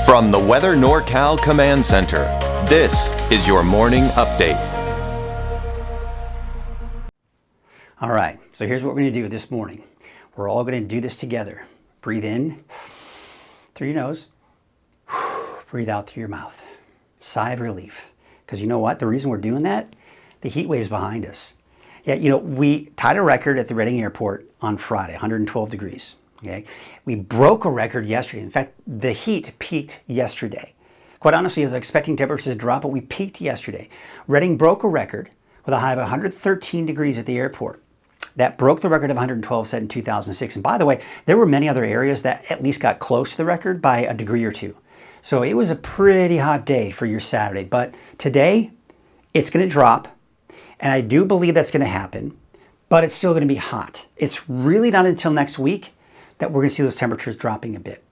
From the Weather NorCal Command Center, this is your morning update. All right, so here's what we're going to do this morning. We're all going to do this together. Breathe in through your nose, breathe out through your mouth. Sigh of relief. Because you know what? The reason we're doing that, the heat wave's behind us. Yeah, you know, we tied a record at the Reading Airport on Friday, 112 degrees. Okay, we broke a record yesterday. In fact, the heat peaked yesterday. Quite honestly, I was expecting temperatures to drop, but we peaked yesterday. Reading broke a record with a high of 113 degrees at the airport. That broke the record of 112 set in 2006. And by the way, there were many other areas that at least got close to the record by a degree or two. So it was a pretty hot day for your Saturday. But today, it's going to drop. And I do believe that's going to happen. But it's still going to be hot. It's really not until next week that we're going to see those temperatures dropping a bit.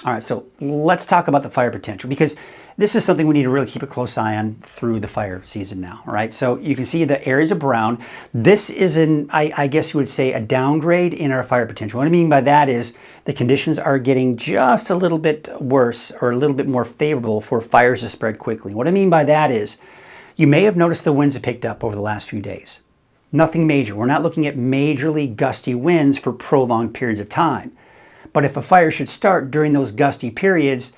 All right, so let's talk about the fire potential, because this is something we need to really keep a close eye on through the fire season now. All right, so you can see the areas of brown. This is I guess you would say, a downgrade in our fire potential. What I mean by that is the conditions are getting just a little bit worse or a little bit more favorable for fires to spread quickly. What I mean by that is you may have noticed the winds have picked up over the last few days. Nothing major. We're not looking at majorly gusty winds for prolonged periods of time. But if a fire should start during those gusty periods,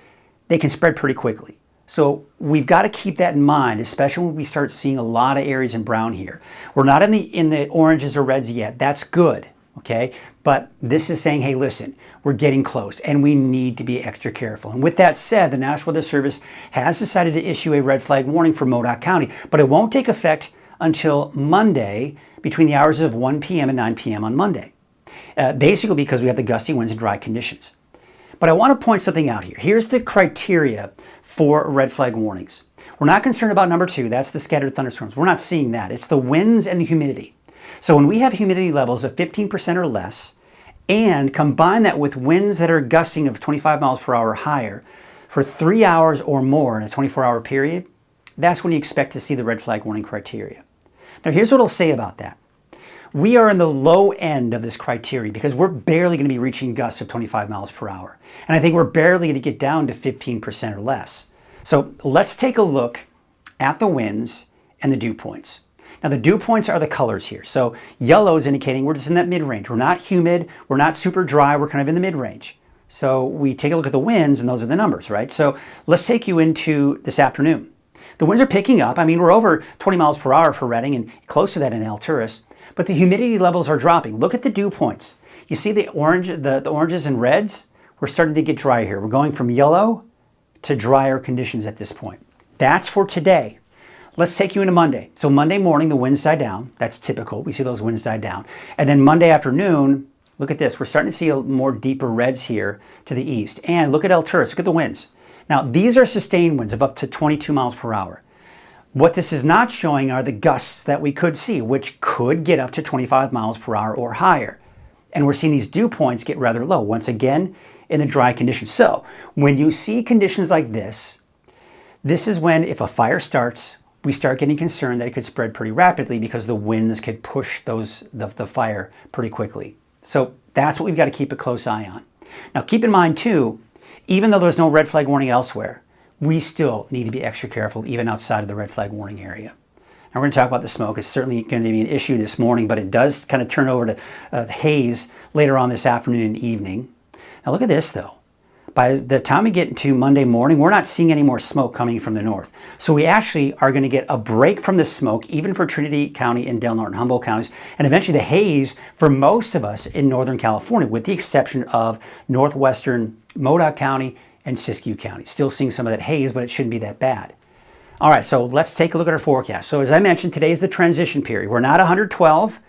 they can spread pretty quickly. So we've got to keep that in mind, especially when we start seeing a lot of areas in brown here. We're not in the oranges or reds yet. That's good, okay? But this is saying, hey, listen, we're getting close and we need to be extra careful. And with that said, the National Weather Service has decided to issue a red flag warning for Modoc County, but it won't take effect until Monday between the hours of 1 p.m. and 9 p.m. on Monday. Basically because we have the gusty winds and dry conditions. But I want to point something out here. Here's the criteria for red flag warnings. We're not concerned about number 2, that's the scattered thunderstorms. We're not seeing that. It's the winds and the humidity. So when we have humidity levels of 15% or less, and combine that with winds that are gusting of 25 miles per hour or higher for 3 hours or more in a 24-hour period, that's when you expect to see the red flag warning criteria. Now here's what I'll say about that. We are in the low end of this criteria because we're barely going to be reaching gusts of 25 miles per hour. And I think we're barely going to get down to 15% or less. So let's take a look at the winds and the dew points. Now the dew points are the colors here. So yellow is indicating we're just in that mid-range. We're not humid, we're not super dry, we're kind of in the mid-range. So we take a look at the winds and those are the numbers, right? So let's take you into this afternoon. The winds are picking up. I mean, we're over 20 miles per hour for Reading and close to that in Alturas. But the humidity levels are dropping. Look at the dew points. You see the oranges and reds? We're starting to get dry here. We're going from yellow to drier conditions at this point. That's for today. Let's take you into Monday. So Monday morning, the winds die down. That's typical. We see those winds die down. And then Monday afternoon, look at this. We're starting to see more deeper reds here to the east. And look at Alturas. Look at the winds. Now, these are sustained winds of up to 22 miles per hour. What this is not showing are the gusts that we could see, which could get up to 25 miles per hour or higher. And we're seeing these dew points get rather low, once again, in the dry conditions. So when you see conditions like this is when, if a fire starts, we start getting concerned that it could spread pretty rapidly because the winds could push the fire pretty quickly. So that's what we've got to keep a close eye on. Now keep in mind too, even though there's no red flag warning elsewhere, we still need to be extra careful even outside of the red flag warning area. Now we're going to talk about the smoke. It's certainly going to be an issue this morning, but it does kind of turn over to haze later on this afternoon and evening. Now look at this though. By the time we get into Monday morning, we're not seeing any more smoke coming from the north. So we actually are going to get a break from the smoke, even for Trinity County and Del Norte and Humboldt counties, and eventually the haze for most of us in Northern California, with the exception of northwestern Modoc County and Siskiyou County. Still seeing some of that haze, but it shouldn't be that bad. All right, so let's take a look at our forecast. So as I mentioned, today is the transition period. We're not 112,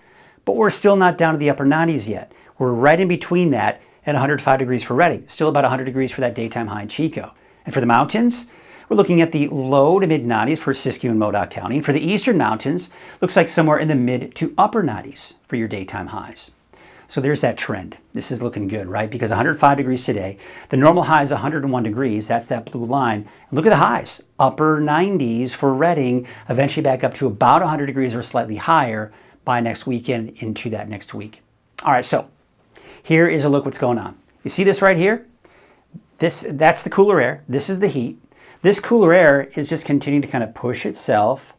but we're still not down to the upper 90s yet. We're right in between that at 105 degrees for Reading. Still about 100 degrees for that daytime high in Chico. And for the mountains, we're looking at the low to mid 90s for Siskiyou and Modoc County. And for the eastern mountains, looks like somewhere in the mid to upper 90s for your daytime highs. So there's that trend. This is looking good, right? Because 105 degrees today. The normal high is 101 degrees. That's that blue line. And look at the highs. Upper 90s for Reading, eventually back up to about 100 degrees or slightly higher by next weekend into that next week. All right, so here is a look what's going on. You see this right here? That's the cooler air. This is the heat. This cooler air is just continuing to kind of push itself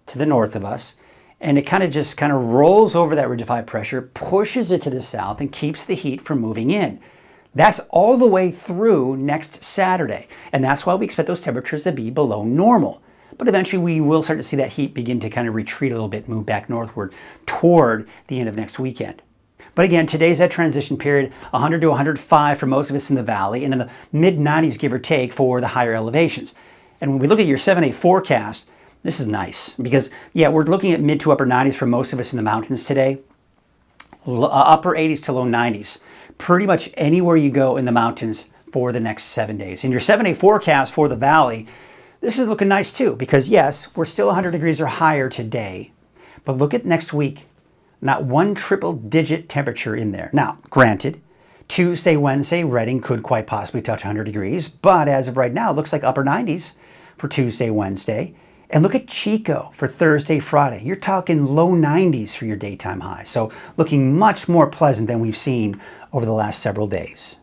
to the north of us, and it kind of rolls over that ridge of high pressure, pushes it to the south, and keeps the heat from moving in. That's all the way through next Saturday, and that's why we expect those temperatures to be below normal. But eventually we will start to see that heat begin to kind of retreat a little bit, move back northward toward the end of next weekend. But again, today's that transition period, 100 to 105 for most of us in the valley, and in the mid-90s, give or take, for the higher elevations. And when we look at your 7-day forecast, this is nice because, yeah, we're looking at mid to upper 90s for most of us in the mountains today, upper 80s to low 90s. Pretty much anywhere you go in the mountains for the next 7 days. In your 7-day forecast for the valley, this is looking nice too because, yes, we're still 100 degrees or higher today, but look at next week. Not one triple-digit temperature in there. Now, granted, Tuesday, Wednesday, Redding could quite possibly touch 100 degrees, but as of right now, it looks like upper 90s for Tuesday, Wednesday. And look at Chico for Thursday, Friday. You're talking low 90s for your daytime high. So looking much more pleasant than we've seen over the last several days.